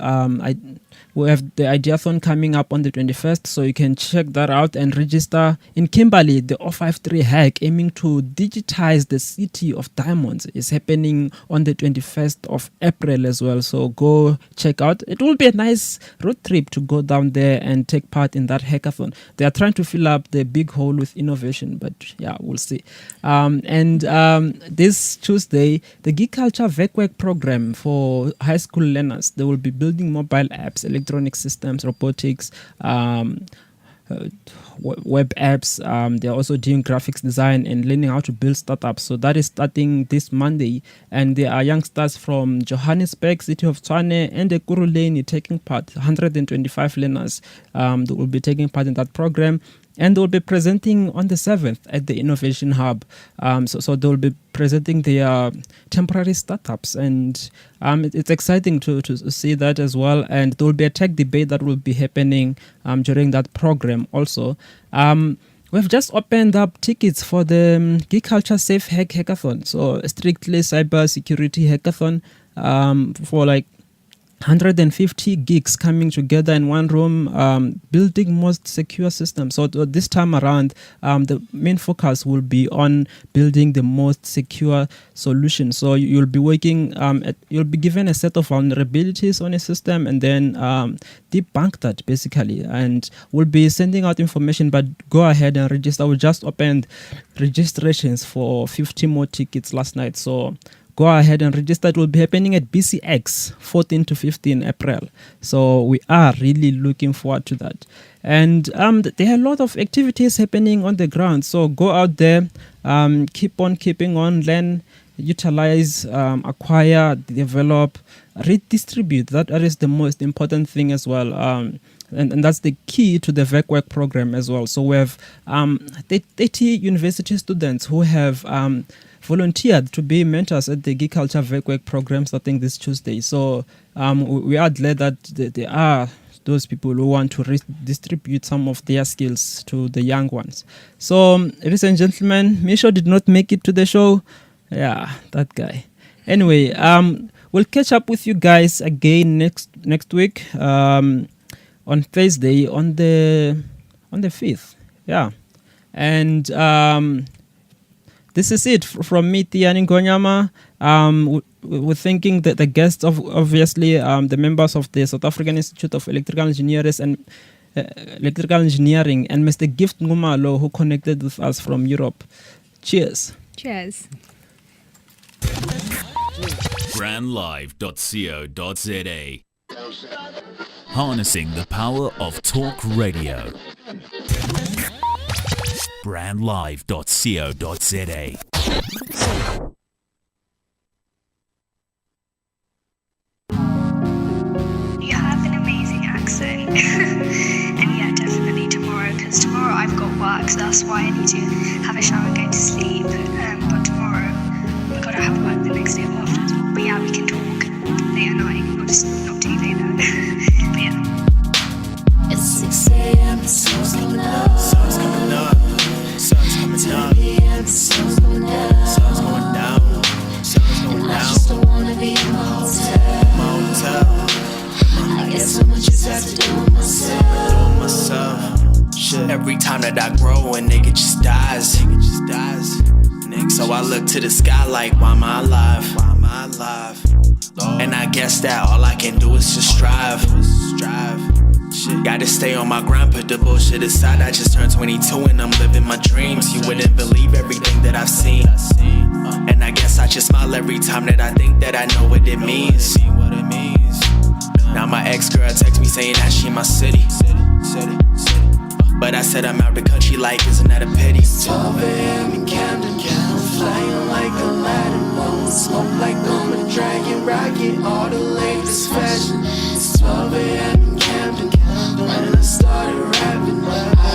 We have the Ideathon coming up on the 21st, so you can check that out and register. In Kimberley, the 053 hack aiming to digitize the city of diamonds is happening on the 21st of April as well, so go check out. It will be a nice road trip to go down there and take part in that hackathon. They are trying to fill up the big hole with innovation, but yeah, we'll see. This Tuesday, the Geek Culture VECWEC program for high school learners, they will be building mobile apps, electronic systems, robotics, web apps. They're also doing graphics design and learning how to build startups. So that is starting this Monday. And there are youngsters from Johannesburg, City of Tshwane, and Ekurhuleni taking part. 125 learners that will be taking part in that program. And they'll be presenting on the 7th at the Innovation Hub. So they'll be presenting their temporary startups. And it's exciting to see that as well. And there will be a tech debate that will be happening during that program also. We've just opened up tickets for the Geek Culture Safe Hack Hackathon. So a strictly cyber security hackathon for like 150 geeks coming together in one room, building most secure systems. So this time around, the main focus will be on building the most secure solution. So you'll be working, you'll be given a set of vulnerabilities on a system and then debunk that basically. And we'll be sending out information, but go ahead and register. We just opened registrations for 50 more tickets last night. So go ahead and register. It will be happening at BCX 14 to 15 April. So we are really looking forward to that. And there are a lot of activities happening on the ground. So go out there, keep on keeping on, learn, utilize, acquire, develop, redistribute. That is the most important thing as well. And that's the key to the VECWEC program as well. So we have 30 university students who have volunteered to be mentors at the Geek Culture VECWEC program starting this Tuesday. So we are glad that there are those people who want to redistribute some of their skills to the young ones. So, ladies and gentlemen, Misho did not make it to the show. Yeah, that guy. Anyway, we'll catch up with you guys again next week on Thursday on the 5th. Yeah, and this is it from me, Tiyani Ngonyama. We're thanking the guests of obviously the members of the South African Institute of Electrical Engineers and Electrical Engineering, and Mr. Gift Ngumalo, who connected with us from Europe. Cheers. Cheers. brandlive.co.za. Harnessing the power of talk radio. brandlive.co.za. You And yeah, definitely tomorrow, because tomorrow I've got work, so that's why I need to have a shower and go to sleep. But tomorrow we gotta have work the next day after as well. But yeah, we can talk late at night, or just not too late though. But yeah. It's 6 a.m. the sun's coming up. Sun's coming up. Sun's coming up. 10 p.m. the sun's going down. Sun's going down. Sun's going And I down. just don't wanna be in my hotel. I guess so much just have to do with myself. Doing myself. Shit. Every time that I grow, a nigga just dies. Nigga. So I look to the sky like, why am I alive? Why am I alive? And I guess that all I can do is just strive. Shit. Gotta stay on my grind, put the bullshit aside. I just turned 22 and I'm living my dreams. You wouldn't believe everything that I've seen. And I guess I just smile every time that I think that I know what it means. Now my ex-girl texts me saying that she my city. But I said I'm out the country, like, isn't that a pity? 12 a.m. in Camden, I'm flying like Aladdin, blowing smoke like I'm a dragon, rocking all the latest fashion. It's 12 a.m. in Camden, when I started rapping. I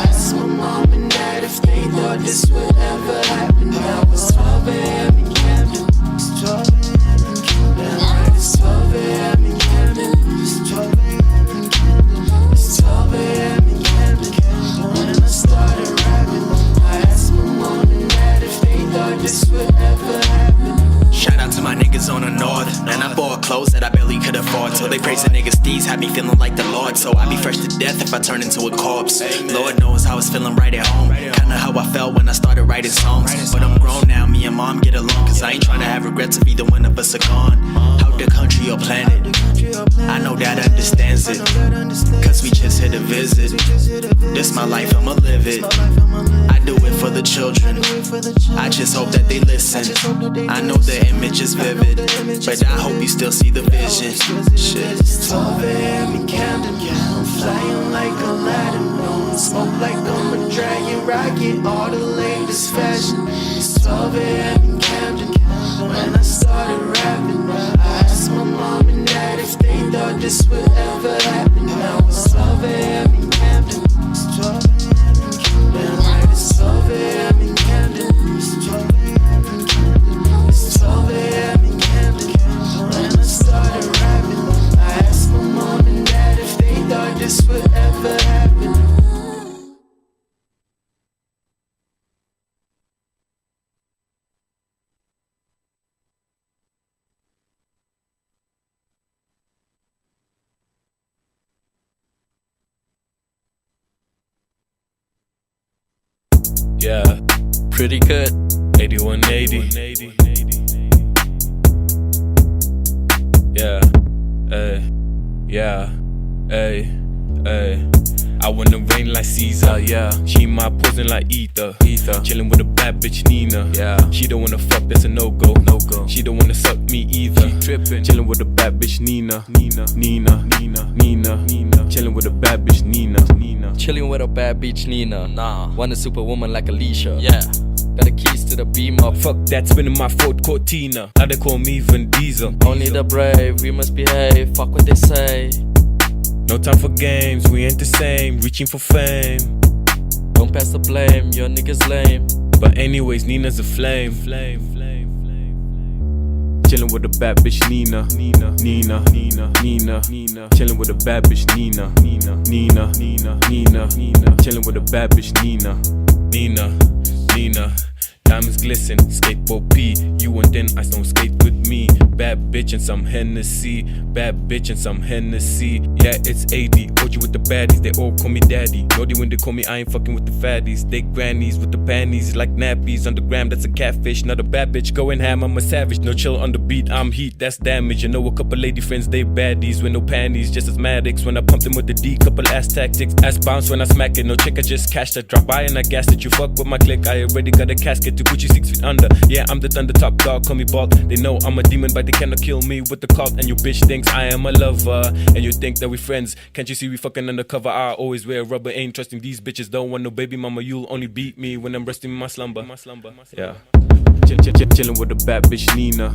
asked my mom and dad if they thought this would ever happen. Now it's 12 a.m. in Camden. It's 12 a.m. in Camden. It's 12 a.m. in Camden. It's 12 a.m. in Camden. It's 12 a.m. in Camden. When I started rapping, I asked my mom and dad if they thought this would ever happen. Shout out to my niggas on the north. Man, I bought clothes that I barely could afford. Till they praise the niggas, these had me feeling like the Lord. So I be fresh to death if I turn into a corpse. Lord knows how I was feeling right at home. Kinda how I felt when I started writing songs. But I'm grown now, me and mom get along. Cause I ain't tryna have regrets if either one of us are gone. Out the country or planet, I know that understands it. Cause we just here to visit. This my life, I'ma live it. I do it for the children. I just hope that they listen. I know the image is vivid, but I hope you still see the vision. Shit. It's 12 a.m. in Camden, I'm flying like Aladdin, blowing smoke like I'm a dragon, rocking all the latest fashion. It's 12 a.m. in Camden, when I started rapping. I asked my mom and dad if they thought this would ever happen. Now it's 12 a.m. in Camden. It's 12 a.m. in Camden. Right, it's 12 a.m. in Camden. It's 12 a.m. in Camden. It's 12 a.m. in Camden. When I started rapping, I asked my mom and dad if they thought this would ever happen. Yeah, pretty good. 8180. Yeah, I wanna rain like Caesar, yeah. She my poison like ether. Chillin' with a bad bitch Nina, yeah. She don't wanna fuck, that's a no-go. She don't wanna suck me either. She trippin'. Chillin' with a bad bitch Nina. Chillin' with a bad bitch Nina. Chillin' with a bad bitch Nina. Nah, want a superwoman like Alicia. Yeah. Got the keys to the Beamer. Fuck that, spinning my Ford Cortina. Now they call me Vin Diesel. Only the brave, we must behave. Fuck what they say. No time for games, we ain't the same. Reaching for fame. Don't pass the blame, your niggas lame. But anyways, Nina's a flame. Chillin' with a bad bitch Nina. Chillin' with a bad bitch Nina. Chillin' with a bad bitch Nina. Diamonds glisten, skateboard P. You and then I don't skate with me. Bad bitch and some Hennessy. Yeah, it's 80. OG with the baddies, they all call me daddy. Naughty when they call me, I ain't fucking with the fatties. They grannies with the panties, like nappies. On the gram, that's a catfish, not a bad bitch. Going ham, I'm a savage. No chill on the beat, I'm heat, that's damage. You know a couple lady friends, they baddies. With no panties, just asthmatics. When I pump them with the D, couple ass tactics. Ass bounce when I smack it. No chick, I just cash that. Drop by and I gas it. You fuck with my click, I already got a casket to put you 6 feet under. Yeah, I'm the thunder top dog, call me bald. They know I'm a demon, but they cannot kill me with the cult. And your bitch thinks I am a lover, and you think that we friends. Can't you see we fucking undercover. I always wear rubber, ain't trusting these bitches. Don't want no baby mama, you'll only beat me when I'm resting in my slumber. Yeah. Chillin' with a bad bitch Nina.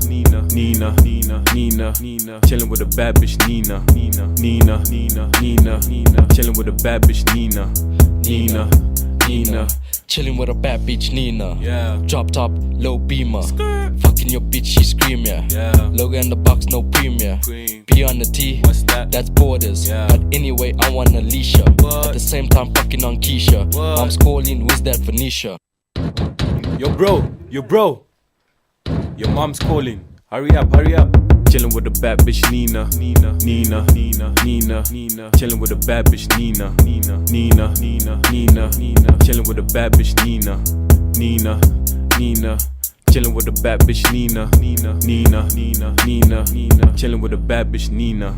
Chillin' with a bad bitch Nina. Chillin' with a bad bitch Nina. Chilling with a bad bitch Nina. Yeah. Drop top, low beamer. Fucking your bitch, she scream, yeah. Logo in the box, no premier. P on the T, what's that? That's borders. Yeah. But anyway, I want Alicia. At the same time, fucking on Keisha. Mom's calling, who's that Phoenicia? Yo bro. Your mom's calling. Hurry up. Chillin' with a bad bitch Nina. Chillin' with a bad bitch Nina. Chillin' with a bad bitch Nina. Chillin' with a bad bitch Nina. Chillin' with a bad bitch Nina.